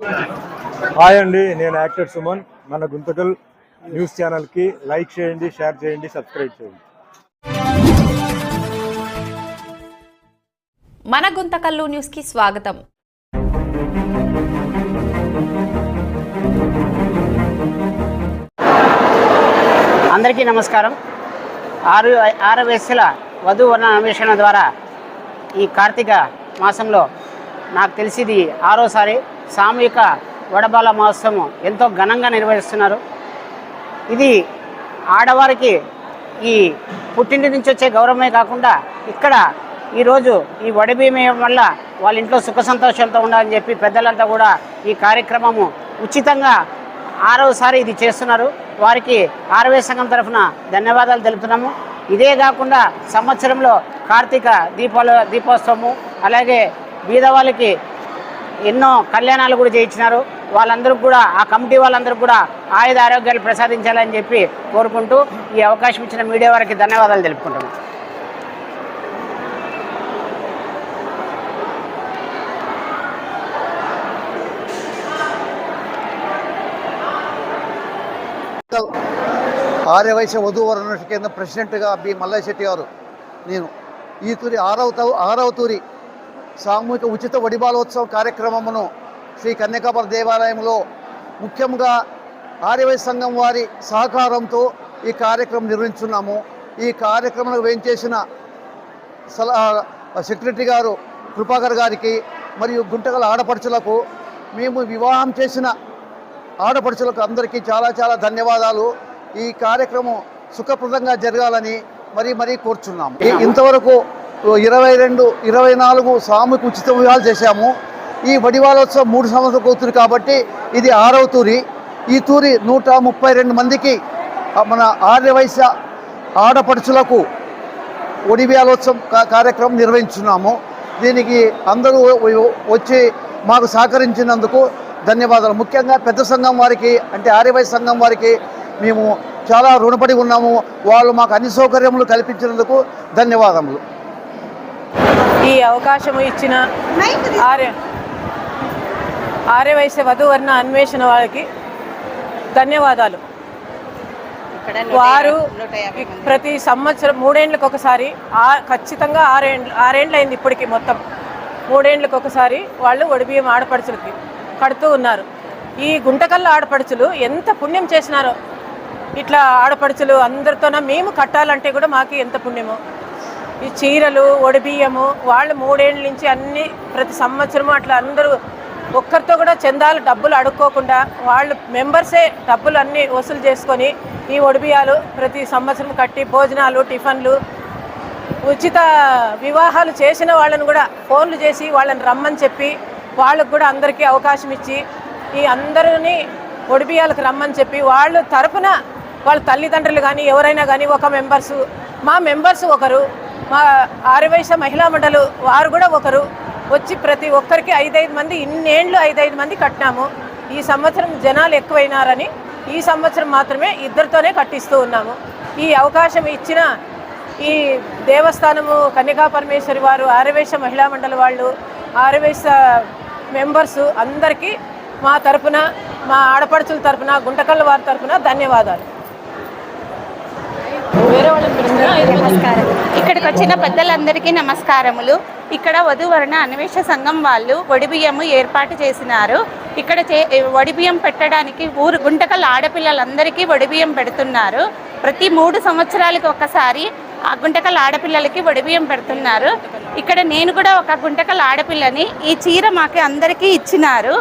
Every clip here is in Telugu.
హాయ్ అండి, నేను యాక్టర్ సుమన్. మన గుంతకల్ న్యూస్ ఛానల్కి లైక్ చేయండి, షేర్ చేయండి, సబ్స్క్రైబ్ చేయండి. మన గుంతకల్లు న్యూస్కి స్వాగతం. అందరికీ నమస్కారం. ఆరు వయస్సుల వధూవరణ అన్వేషణ ద్వారా ఈ కార్తీక మాసంలో నాకు తెలిసింది 6వసారి సామూహిక వడబాల మహోత్సవం ఎంతో ఘనంగా నిర్వహిస్తున్నారు. ఇది ఆడవారికి ఈ పుట్టింటి నుంచి వచ్చే గౌరవమే కాకుండా ఇక్కడ ఈరోజు ఈ వడబియ్యం వల్ల వాళ్ళ ఇంట్లో సుఖ సంతోషాలతో ఉండాలని చెప్పి పెద్దలంతా కూడా ఈ కార్యక్రమము ఉచితంగా 6వసారి ఇది చేస్తున్నారు. వారికి ఆరవై సంఘం తరఫున ధన్యవాదాలు తెలుపుతున్నాము. ఇదే కాకుండా సంవత్సరంలో కార్తీక దీపోత్సవము అలాగే బీద వాళ్ళకి ఎన్నో కళ్యాణాలు కూడా చేయించినారు. వాళ్ళందరూ కూడా ఆ కమిటీ వాళ్ళందరూ కూడా ఆయుధ ఆరోగ్యాలు ప్రసాదించాలని చెప్పి కోరుకుంటూ ఈ అవకాశం ఇచ్చిన మీడియా వారికి ధన్యవాదాలు తెలుపుకుంటున్నాం. ఆర్యవైశ్య వధూవరణ కేంద్ర ప్రెసిడెంట్గా బి మల్లయ్య శెట్టి గారు నేను ఈ తూరి ఆరవ తూరి సామూహిక ఉచిత వడిబాలోత్సవ కార్యక్రమమును శ్రీ కన్యకాపుర దేవాలయంలో ముఖ్యంగా ఆర్యవైశ్య సంఘం వారి సహకారంతో ఈ కార్యక్రమం నిర్వహించున్నాము. ఈ కార్యక్రమంలో వేయించేసిన సెక్రటరీ గారు కృపాకర్ గారికి మరియు గుంటగల ఆడపడుచులకు, మేము వివాహం చేసిన ఆడపడుచులకు అందరికీ చాలా చాలా ధన్యవాదాలు. ఈ కార్యక్రమం సుఖప్రదంగా జరగాలని మరీ కోరుచున్నాము. ఇంతవరకు 24 సామూహిక ఉచిత వివాహాలు చేశాము. ఈ వడివాలోత్సవం 3 సంవత్సరాలకు అవుతుంది కాబట్టి ఇది 6వ తూరి. ఈ తూరి 132 మందికి మన ఆర్యవైశ్య ఆడపడుచులకు వడివాలోత్సవం కార్యక్రమం నిర్వహించున్నాము. దీనికి అందరూ వచ్చి మాకు సహకరించినందుకు ధన్యవాదాలు. ముఖ్యంగా పెద్ద సంఘం వారికి అంటే ఆర్యవైశ్య సంఘం వారికి మేము చాలా రుణపడి ఉన్నాము. వాళ్ళు మాకు అన్ని సౌకర్యములు కల్పించినందుకు ధన్యవాదములు. ఈ అవకాశం ఇచ్చిన ఆర్యవైశ్య వధూవరణ అన్వేషణ వారికి ధన్యవాదాలు. వారు ప్రతి సంవత్సరం 3 ఏళ్ళకి ఒకసారి ఖచ్చితంగా 6 ఏళ్ళు అయింది ఇప్పటికి, మొత్తం 3 ఏళ్ళకి ఒకసారి వాళ్ళు వడిబియ్యం ఆడపడుచులకి కడుతూ ఉన్నారు. ఈ గుంటకల్ల ఆడపడుచులు ఎంత పుణ్యం చేసినారో, ఇట్లా ఆడపడుచులు అందరితోన మేము కట్టాలంటే కూడా మాకు ఎంత పుణ్యమో. ఈ చీరలు వడిబియ్యము వాళ్ళు 3 ఏళ్ళ నుంచి అన్ని ప్రతి సంవత్సరము అట్లా అందరూ ఒక్కరితో కూడా చందాలు డబ్బులు అడుక్కోకుండా వాళ్ళు మెంబర్సే డబ్బులు అన్నీ వసూలు చేసుకొని ఈ వడిబియ్యాలు ప్రతి సంవత్సరం కట్టి భోజనాలు టిఫిన్లు ఉచిత వివాహాలు చేసిన వాళ్ళని కూడా ఫోన్లు చేసి వాళ్ళని రమ్మని చెప్పి వాళ్ళకు కూడా అందరికీ అవకాశం ఇచ్చి ఈ అందరినీ వడిబియ్యాలకు రమ్మని చెప్పి వాళ్ళు తరపున వాళ్ళ తల్లిదండ్రులు కానీ ఎవరైనా కానీ ఒక మా మెంబర్స్ ఒకరు, మా ఆర్యవైశ్య మహిళా మండలి వారు కూడా ఒకరు వచ్చి ప్రతి ఒక్కరికి 5 మంది ఇన్నేళ్ళు 5 మంది కట్టినాము. ఈ సంవత్సరం జనాలు ఎక్కువైనారని ఈ సంవత్సరం మాత్రమే 2తోనే కట్టిస్తూ ఉన్నాము. ఈ అవకాశం ఇచ్చిన ఈ దేవస్థానము కన్యకా పరమేశ్వరి వారు, ఆర్యవైశ్య మహిళా మండలి వాళ్ళు, ఆర్యవైశ్య మెంబర్సు అందరికీ మా తరపున, మా ఆడపడుచుల తరపున, గుంటకల్ల వారి తరపున ధన్యవాదాలు. నమస్కారం. ఇక్కడికి వచ్చిన పెద్దలందరికీ నమస్కారములు. ఇక్కడ వధూవరణ అన్వేషణ సంఘం వాళ్ళు వడిబియ్యము ఏర్పాటు చేసినారు. ఇక్కడ వడిబియ్యం పెట్టడానికి గుంటకల్ ఆడపిల్లలందరికీ వడిబియ్యం పెడుతున్నారు. ప్రతి 3 సంవత్సరాలకు ఒకసారి ఆ గుంటకల్ ఆడపిల్లలకి వడిబియ్యం పెడుతున్నారు. ఇక్కడ నేను కూడా ఒక గుంటకల్ ఆడపిల్లని. ఈ చీర మాకు అందరికీ ఇచ్చినారు.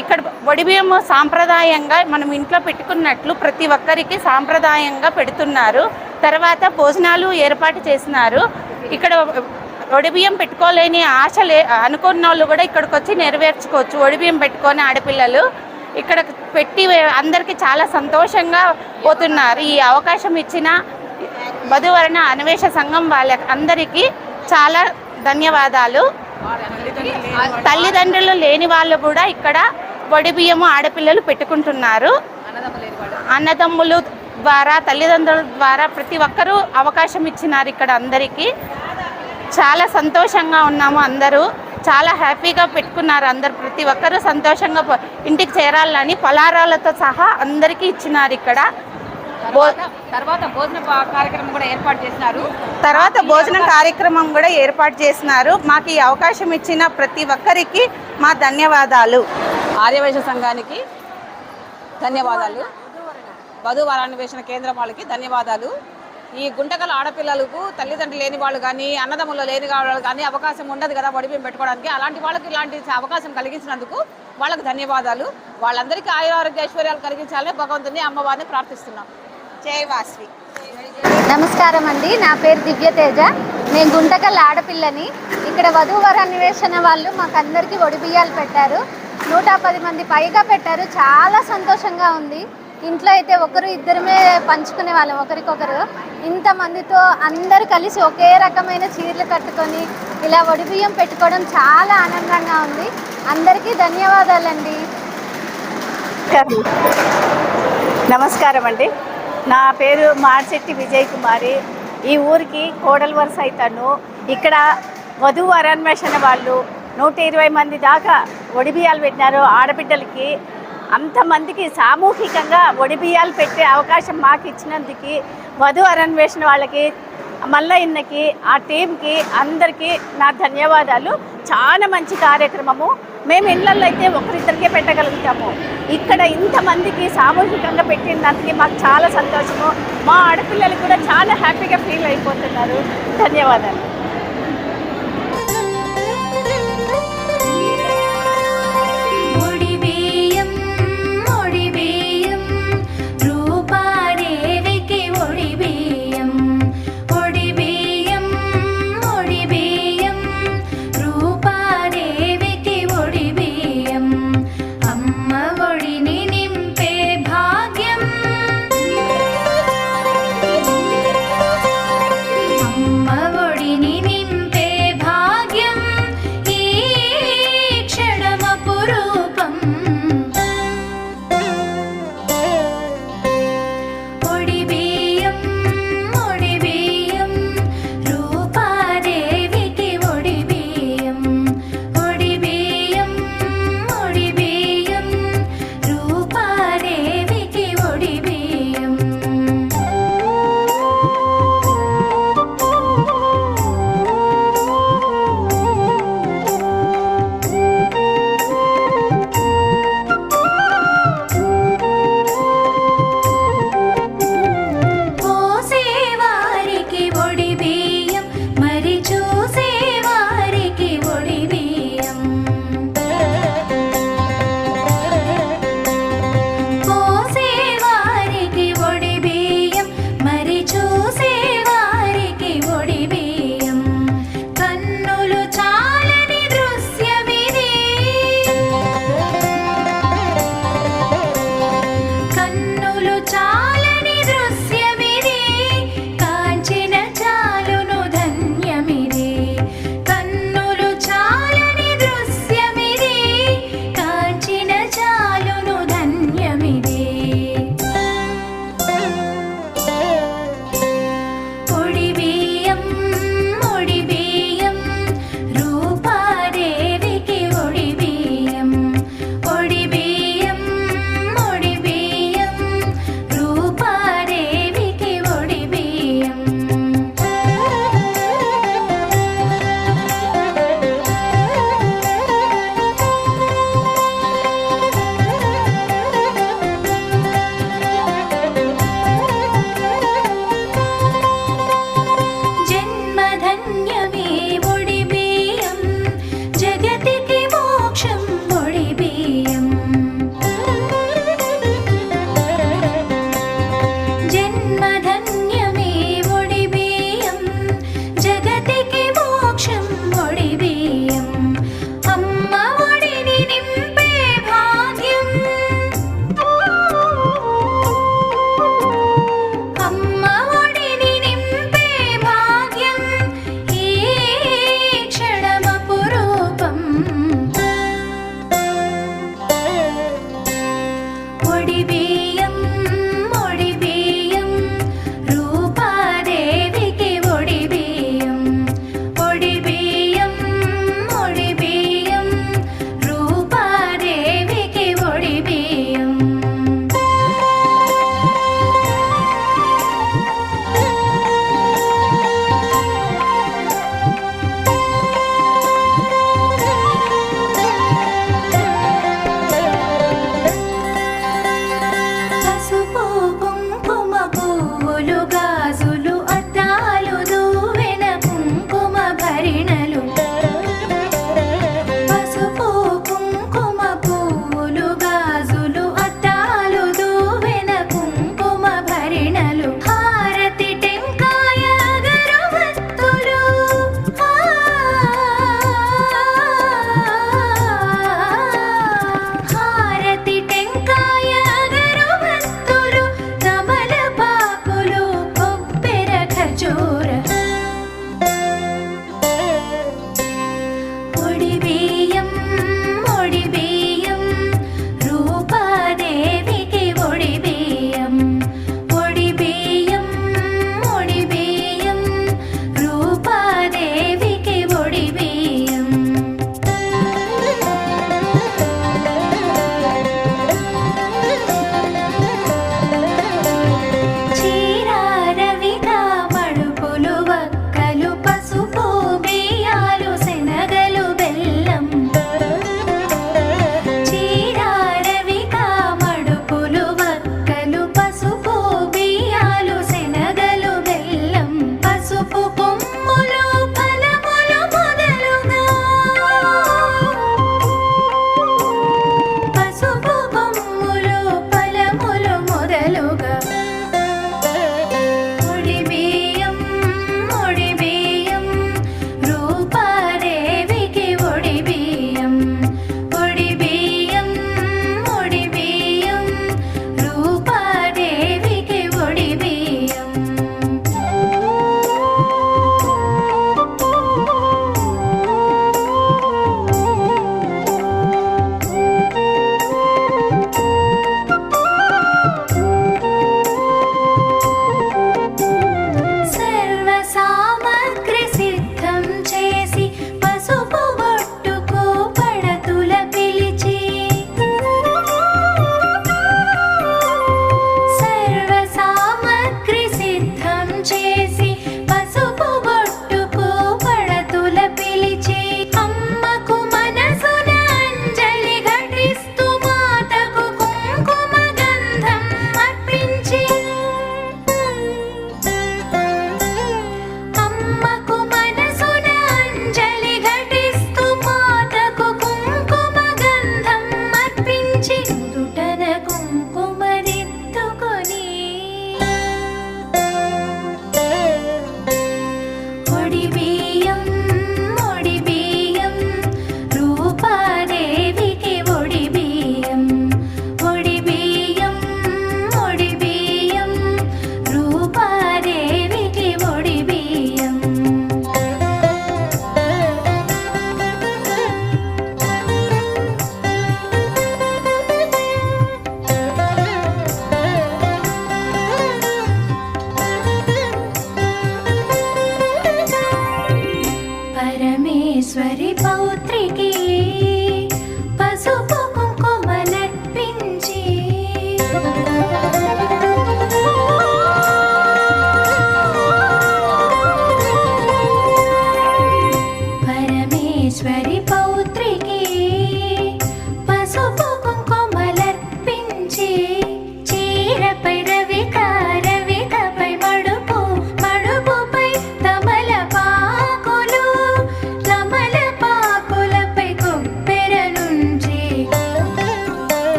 ఇక్కడ వడిబియ్యము సాంప్రదాయంగా మనం ఇంట్లో పెట్టుకున్నట్లు ప్రతి ఒక్కరికి సాంప్రదాయంగా పెడుతున్నారు. తర్వాత భోజనాలు ఏర్పాటు చేసినారు. ఇక్కడ వడిబియ్యం పెట్టుకోలేని అనుకున్న వాళ్ళు కూడా ఇక్కడికి వచ్చి నెరవేర్చుకోవచ్చు. వడిబియ్యం పెట్టుకొని ఆడపిల్లలు ఇక్కడ పెట్టి అందరికీ చాలా సంతోషంగా పోతున్నారు. ఈ అవకాశం ఇచ్చిన వధూవరణ అన్వేషణ సంఘం వాళ్ళ అందరికీ చాలా ధన్యవాదాలు. తల్లిదండ్రులు లేని వాళ్ళు కూడా ఇక్కడ వడిబియ్యము ఆడపిల్లలు పెట్టుకుంటున్నారు. అన్నదమ్ములు ద్వారా తల్లిదండ్రుల ద్వారా ప్రతి ఒక్కరూ అవకాశం ఇచ్చినారు. ఇక్కడ అందరికీ చాలా సంతోషంగా ఉన్నాము అందరూ. చాలా హ్యాపీగా పెట్టుకున్నారు. అందరు ప్రతి ఒక్కరూ సంతోషంగా ఇంటికి చేరాలని పలారాలతో సహా అందరికీ ఇచ్చినారు. ఇక్కడ తర్వాత భోజన కార్యక్రమం కూడా ఏర్పాటు చేసినారు. భోజనం కార్యక్రమం కూడా ఏర్పాటు చేసినారు. మాకు ఈ అవకాశం ఇచ్చిన ప్రతి ఒక్కరికి మా ధన్యవాదాలు. ఆర్యవైశ్య సంఘానికి ధన్యవాదాలు. వధూవరాన్వేషణ కేంద్రం వాళ్ళకి ధన్యవాదాలు. ఈ గుంటకల ఆడపిల్లలకు తల్లిదండ్రులు లేని వాళ్ళు కానీ అన్నదమ్ములు లేని వాళ్ళు కానీ అవకాశం ఉండదు కదా వడిబియ్యం పెట్టుకోవడానికి. అలాంటి వాళ్ళకి ఇలాంటి అవకాశం కలిగించినందుకు వాళ్ళకు ధన్యవాదాలు. వాళ్ళందరికీ ఆయురారోగ్య ఐశ్వర్యాలు కలిగించాలని భగవంతుని అమ్మవారిని ప్రార్థిస్తున్నాం. జై వాస్వి. నమస్కారం అండి, నా పేరు దివ్యతేజ. నేను గుంటకల్ ఆడపిల్లని. ఇక్కడ వధూవర అన్వేషణ వాళ్ళు మాకందరికీ ఒడిబియ్యాలు పెట్టారు. 110 మంది పైగా పెట్టారు. చాలా సంతోషంగా ఉంది. ఇంట్లో అయితే ఒకరు ఇద్దరమే పంచుకునే వాళ్ళం ఒకరికొకరు. ఇంతమందితో అందరూ కలిసి ఒకే రకమైన చీరలు కట్టుకొని ఇలా ఒడిబియ్యం పెట్టుకోవడం చాలా ఆనందంగా ఉంది. అందరికీ ధన్యవాదాలండి. నమస్కారం అండి, నా పేరు మార్చెట్టి విజయ్ కుమారి. ఈ ఊరికి కోడల వరుస అవుతాను. ఇక్కడ వధువు అన్వేషణ వాళ్ళు 120 మంది దాకా ఒడిబియ్యాలు పెట్టినారు. ఆడబిడ్డలకి అంతమందికి సామూహికంగా ఒడిబియ్యాలు పెట్టే అవకాశం మాకు ఇచ్చినందుకు వధువు అన్వేషణ వాళ్ళకి, మల్లయ్యకి, ఆ టీంకి అందరికీ నా ధన్యవాదాలు. చాలా మంచి కార్యక్రమము. మేము ఇళ్ళల్లో అయితే ఒకరిద్దరికే పెట్టగలుగుతాము. ఇక్కడ ఇంతమందికి సామూహికంగా పెట్టినందుకు మాకు చాలా సంతోషము. మా ఆడపిల్లలు కూడా చాలా హ్యాపీగా ఫీల్ అయిపోతున్నారు. ధన్యవాదాలు. ఒడిని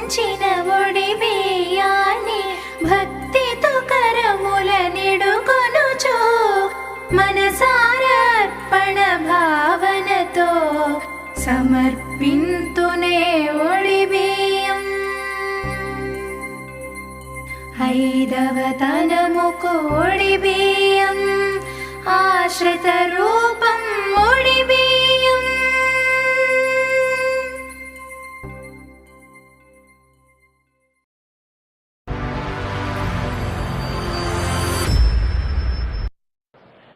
వంచిన ఒడి బియ్యాన్ని భక్తితో కరముల నిడుకొనుచు మనసారా అర్పణ భావనతో సమర్పింతునే ఒడి బియ్యం. ఐదవ తనముకు ఒడి బియ్యం ఆశ్రిత రూ